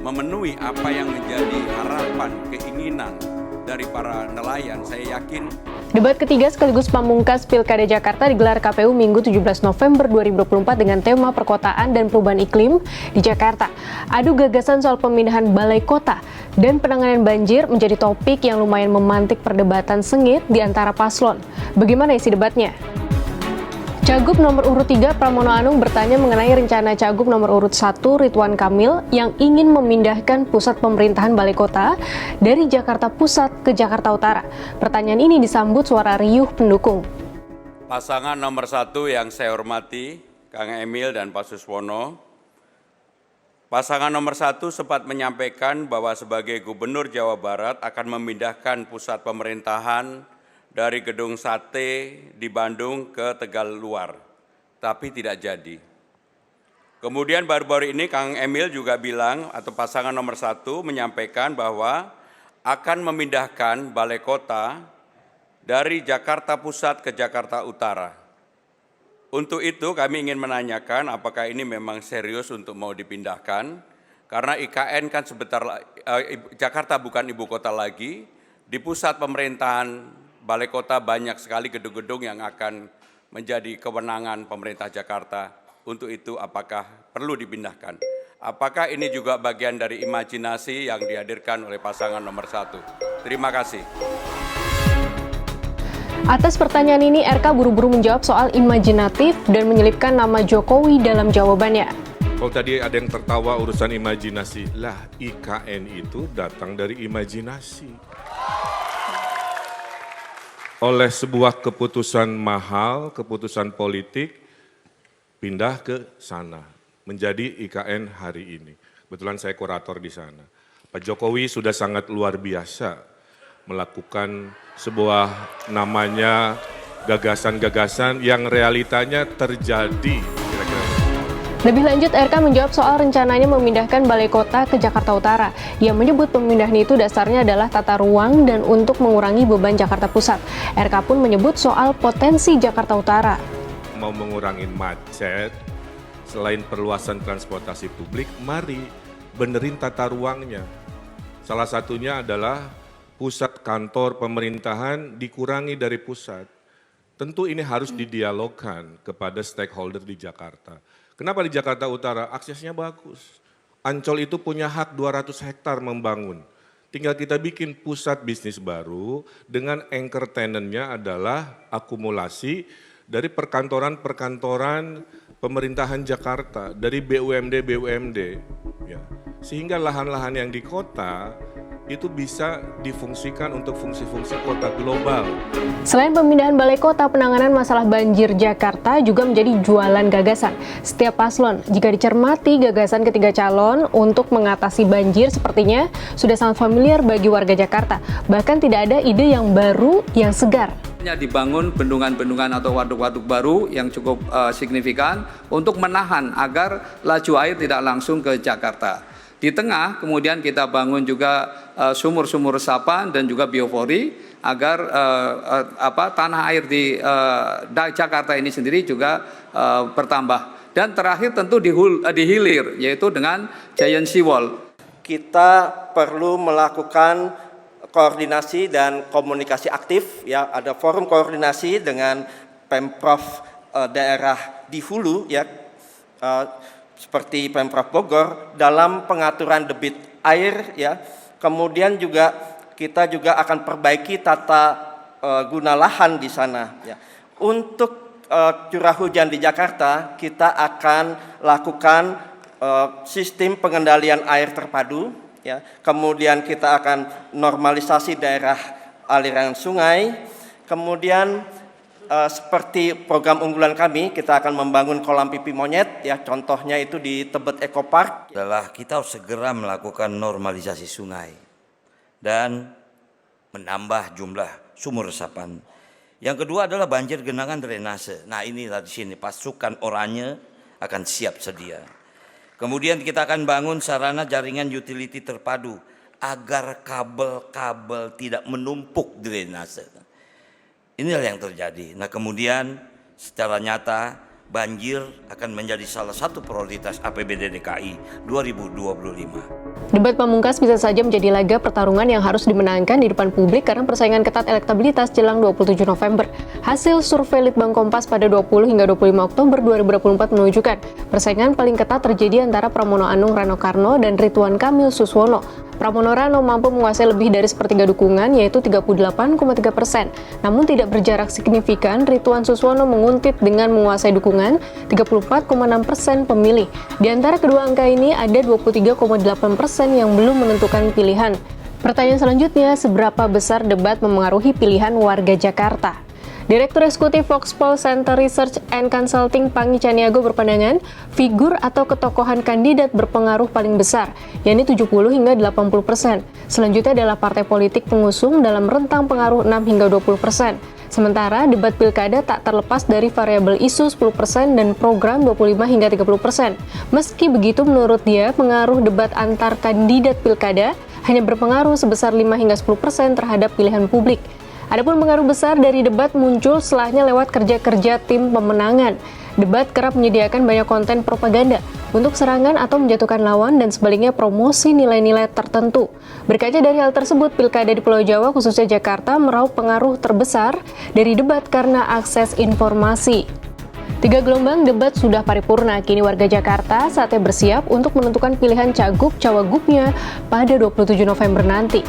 memenuhi apa yang menjadi harapan, keinginan dari para nelayan, saya yakin. Debat ketiga sekaligus pamungkas Pilkada Jakarta digelar KPU Minggu 17 November 2024 dengan tema perkotaan dan perubahan iklim di Jakarta. Adu gagasan soal pemindahan balai kota dan penanganan banjir menjadi topik yang lumayan memantik perdebatan sengit di antara paslon. Bagaimana isi debatnya? Cagup nomor urut 3 Pramono Anung bertanya mengenai rencana Cagup nomor urut 1 Ridwan Kamil yang ingin memindahkan pusat pemerintahan balai kota dari Jakarta Pusat ke Jakarta Utara. Pertanyaan ini disambut suara riuh pendukung. Pasangan nomor 1 yang saya hormati, Kang Emil dan Pak Suswono. Pasangan nomor 1 sempat menyampaikan bahwa sebagai Gubernur Jawa Barat akan memindahkan pusat pemerintahan dari Gedung Sate di Bandung ke Tegal Luar, tapi tidak jadi. Kemudian baru-baru ini Kang Emil juga bilang, atau pasangan nomor 1 menyampaikan bahwa akan memindahkan balai kota dari Jakarta Pusat ke Jakarta Utara. Untuk itu kami ingin menanyakan apakah ini memang serius untuk mau dipindahkan, karena IKN kan Jakarta bukan ibu kota lagi, di pusat pemerintahan balai kota banyak sekali gedung-gedung yang akan menjadi kewenangan pemerintah Jakarta. Untuk itu apakah perlu dipindahkan? Apakah ini juga bagian dari imajinasi yang dihadirkan oleh pasangan nomor 1? Terima kasih. Atas pertanyaan ini, RK buru-buru menjawab soal imajinatif dan menyelipkan nama Jokowi dalam jawabannya. Kalau tadi ada yang tertawa urusan imajinasi, lah IKN itu datang dari imajinasi. Oleh sebuah keputusan mahal, keputusan politik, pindah ke sana, menjadi IKN hari ini. Kebetulan saya kurator di sana. Pak Jokowi sudah sangat luar biasa melakukan sebuah namanya gagasan-gagasan yang realitanya terjadi. Lebih lanjut, RK menjawab soal rencananya memindahkan balai kota ke Jakarta Utara. Ia menyebut pemindahan itu dasarnya adalah tata ruang dan untuk mengurangi beban Jakarta Pusat. RK pun menyebut soal potensi Jakarta Utara. Mau mengurangi macet, selain perluasan transportasi publik, mari benerin tata ruangnya. Salah satunya adalah pusat kantor pemerintahan dikurangi dari pusat. Tentu ini harus didialogkan kepada stakeholder di Jakarta. Kenapa di Jakarta Utara? Aksesnya bagus. Ancol itu punya hak 200 hektar membangun. Tinggal kita bikin pusat bisnis baru dengan anchor tenant-nya adalah akumulasi dari perkantoran-perkantoran pemerintahan Jakarta, dari BUMD. Ya. Sehingga lahan-lahan yang di kota itu bisa difungsikan untuk fungsi-fungsi kota global. Selain pemindahan balai kota, penanganan masalah banjir Jakarta juga menjadi jualan gagasan. Setiap paslon, jika dicermati gagasan ketiga calon untuk mengatasi banjir sepertinya sudah sangat familiar bagi warga Jakarta. Bahkan tidak ada ide yang baru, yang segar. Dibangun bendungan-bendungan atau waduk-waduk baru yang cukup signifikan untuk menahan agar laju air tidak langsung ke Jakarta. Di tengah kemudian kita bangun juga sumur-sumur resapan dan juga biopori agar tanah air di Jakarta ini sendiri juga bertambah. Dan terakhir tentu di hilir, yaitu dengan giant seawall. Kita perlu melakukan koordinasi dan komunikasi aktif, ya, ada forum koordinasi dengan Pemprov daerah di hulu, ya, seperti Pemprov Bogor dalam pengaturan debit air, ya. Kemudian juga kita juga akan perbaiki tata guna lahan di sana, ya. Untuk curah hujan di Jakarta kita akan lakukan sistem pengendalian air terpadu, ya. Kemudian kita akan normalisasi daerah aliran sungai. Kemudian seperti program unggulan kami, kita akan membangun kolam pipi monyet, ya, contohnya itu di Tebet Eco Park. Adalah kita harus segera melakukan normalisasi sungai dan menambah jumlah sumur resapan. Yang kedua adalah banjir genangan drainase. Nah, inilah di sini pasukan oranye akan siap sedia. Kemudian kita akan bangun sarana jaringan utility terpadu agar kabel-kabel tidak menumpuk drainase. Inilah yang terjadi. Nah, kemudian secara nyata banjir akan menjadi salah satu prioritas APBD DKI 2025. Debat pamungkas bisa saja menjadi laga pertarungan yang harus dimenangkan di depan publik karena persaingan ketat elektabilitas jelang 27 November. Hasil survei Litbang Kompas pada 20 hingga 25 Oktober 2024 menunjukkan persaingan paling ketat terjadi antara Pramono Anung Rano Karno dan Ridwan Kamil Suswono. Pramono Rano mampu menguasai lebih dari sepertiga dukungan, yaitu 38,3%. Namun tidak berjarak signifikan, Ridwan Suswono menguntit dengan menguasai dukungan 34,6% pemilih. Di antara kedua angka ini ada 23,8% yang belum menentukan pilihan. Pertanyaan selanjutnya, seberapa besar debat memengaruhi pilihan warga Jakarta? Direktur Eksekutif Foxpol Center Research and Consulting Pangi Caniago berpandangan, figur atau ketokohan kandidat berpengaruh paling besar, yakni 70 hingga 80%. Selanjutnya adalah partai politik pengusung dalam rentang pengaruh 6 hingga 20%. Sementara debat pilkada tak terlepas dari variabel isu 10% dan program 25 hingga 30%. Meski begitu, menurut dia, pengaruh debat antar kandidat pilkada hanya berpengaruh sebesar 5 hingga 10% terhadap pilihan publik. Adapun pengaruh besar dari debat muncul setelahnya lewat kerja-kerja tim pemenangan. Debat kerap menyediakan banyak konten propaganda untuk serangan atau menjatuhkan lawan dan sebaliknya promosi nilai-nilai tertentu. Berkaca dari hal tersebut, pilkada di Pulau Jawa khususnya Jakarta meraup pengaruh terbesar dari debat karena akses informasi. 3 gelombang debat sudah paripurna, kini warga Jakarta saatnya bersiap untuk menentukan pilihan cagup-cawagupnya pada 27 November nanti.